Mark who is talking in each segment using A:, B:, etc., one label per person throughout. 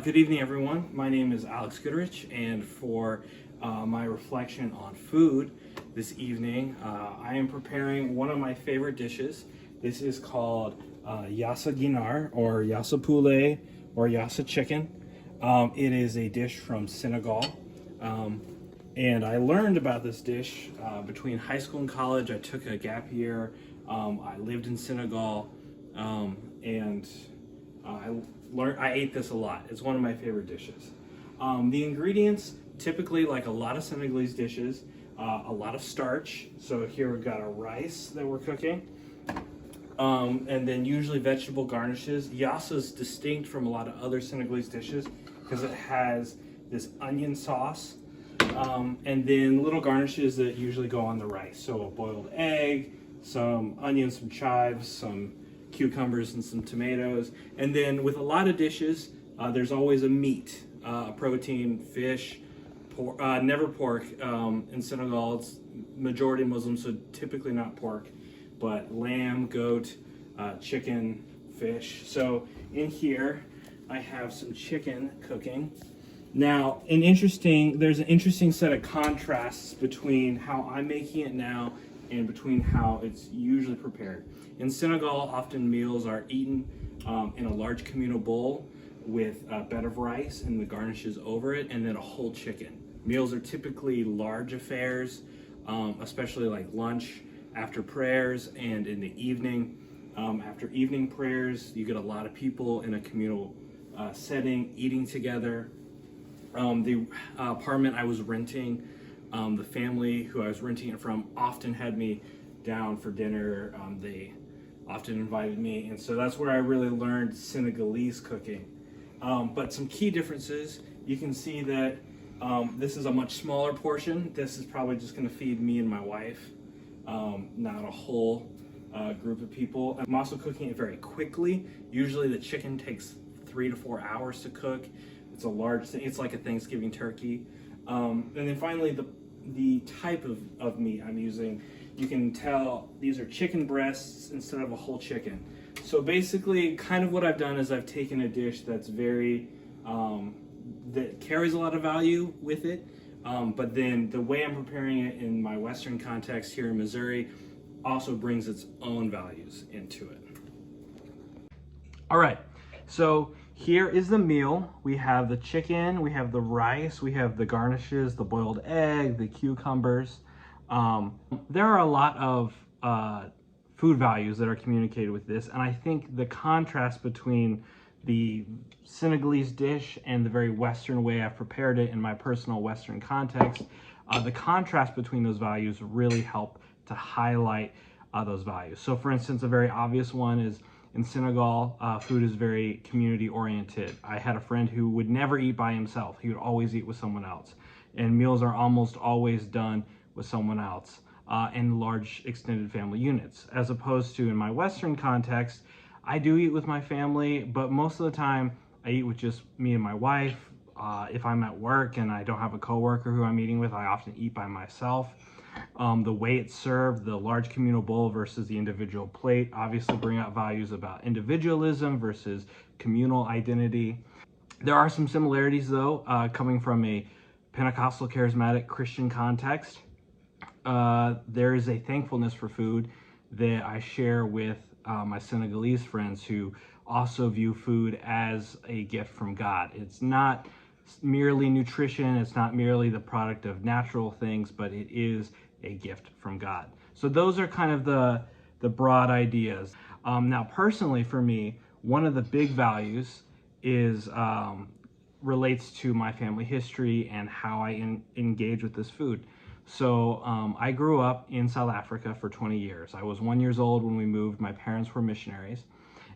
A: Good evening, everyone. My name is Alex Goodrich, and for my reflection on food this evening, I am preparing one of my favorite dishes. This is called Yassa Ginar, or Yassa Poulet, or Yassa Chicken. It is a dish from Senegal, and I learned about this dish between high school and college. I took a gap year. I lived in Senegal, and I ate this a lot. It's one of my favorite dishes. The ingredients, typically like a lot of Senegalese dishes, a lot of starch. So here we've got our rice that we're cooking. And then usually vegetable garnishes. Yassa is distinct from a lot of other Senegalese dishes because it has this onion sauce. And then little garnishes that usually go on the rice. So a boiled egg, some onions, some chives, some cucumbers, and some tomatoes. And then with a lot of dishes, there's always a meat, protein, fish, pork, never pork. In Senegal, it's majority Muslim, so typically not pork, but lamb, goat, chicken, fish. So in here, I have some chicken cooking. Now, there's an interesting set of contrasts between how I'm making it now and between how it's usually prepared. In Senegal, often meals are eaten in a large communal bowl with a bed of rice and the garnishes over it, and then a whole chicken. Meals are typically large affairs, especially like lunch, after prayers, and in the evening. After evening prayers, you get a lot of people in a communal setting eating together. The apartment I was renting, the family who I was renting it from often had me down for dinner. They often invited me, and so that's where I really learned Senegalese cooking. But some key differences, you can see that this is a much smaller portion. This is probably just going to feed me and my wife, not a whole group of people. I'm also cooking it very quickly. Usually the chicken takes 3 to 4 hours to cook. It's a large thing. It's like a Thanksgiving turkey. And then finally, the type of meat I'm using, you can tell these are chicken breasts instead of a whole chicken. So basically, kind of what I've done is I've taken a dish that's very, that carries a lot of value with it, but then the way I'm preparing it in my Western context here in Missouri also brings its own values into it. All right, so here is the meal. We have the chicken, we have the rice, we have the garnishes, the boiled egg, the cucumbers. There are a lot of food values that are communicated with this, and I think the contrast between the Senegalese dish and the very Western way I've prepared it in my personal Western context, the contrast between those values really help to highlight those values. So for instance, a very obvious one is in Senegal, food is very community oriented. I had a friend who would never eat by himself. He would always eat with someone else. And meals are almost always done with someone else in large extended family units. As opposed to in my Western context, I do eat with my family, but most of the time I eat with just me and my wife. If I'm at work and I don't have a coworker who I'm eating with, I often eat by myself. The way it's served, the large communal bowl versus the individual plate, obviously bring out values about individualism versus communal identity. There are some similarities though, coming from a Pentecostal charismatic Christian context. There is a thankfulness for food that I share with my Senegalese friends who also view food as a gift from God. It's not merely nutrition, it's not merely the product of natural things, but it is a gift from God. So those are kind of the broad ideas. Now personally for me, one of the big values is relates to my family history and how I engage with this food. So I grew up in South Africa for 20 years. I was 1 year old when we moved. My parents were missionaries.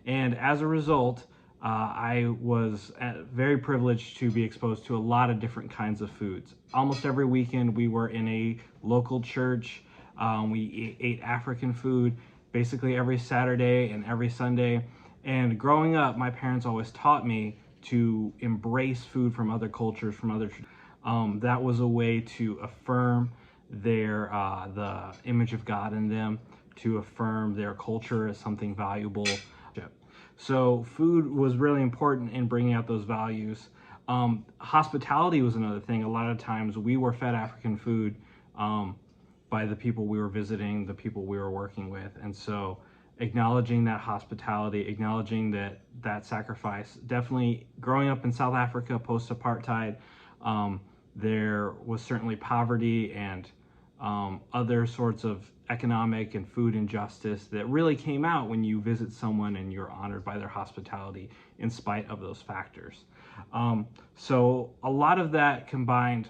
A: And as a result, I was very privileged to be exposed to a lot of different kinds of foods. Almost every weekend we were in a local church. We ate African food basically every Saturday and every Sunday. And growing up, my parents always taught me to embrace food from other cultures, from other traditions. That was a way to affirm the image of God in them, to affirm their culture as something valuable. So food was really important in bringing out those values. Hospitality was another thing. A lot of times we were fed African food by the people we were visiting, the people we were working with. And so acknowledging that hospitality, acknowledging that sacrifice. Definitely growing up in South Africa post-apartheid, there was certainly poverty and other sorts of economic and food injustice that really came out when you visit someone and you're honored by their hospitality in spite of those factors. So a lot of that combined,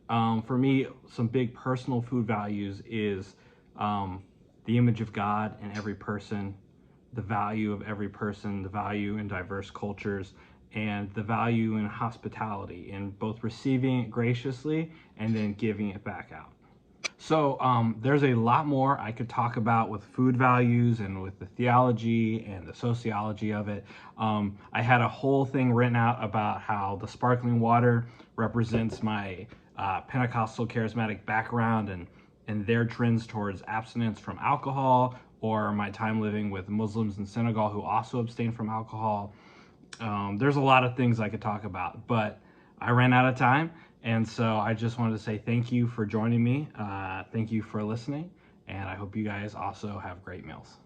A: for me, some big personal food values is the image of God in every person, the value of every person, the value in diverse cultures, and the value in hospitality, in both receiving it graciously and then giving it back out. So there's a lot more I could talk about with food values and with the theology and the sociology of it. I had a whole thing written out about how the sparkling water represents my Pentecostal charismatic background and their trends towards abstinence from alcohol, or my time living with Muslims in Senegal who also abstain from alcohol. There's a lot of things I could talk about, but I ran out of time. And so I just wanted to say thank you for joining me. Thank you for listening. And I hope you guys also have great meals.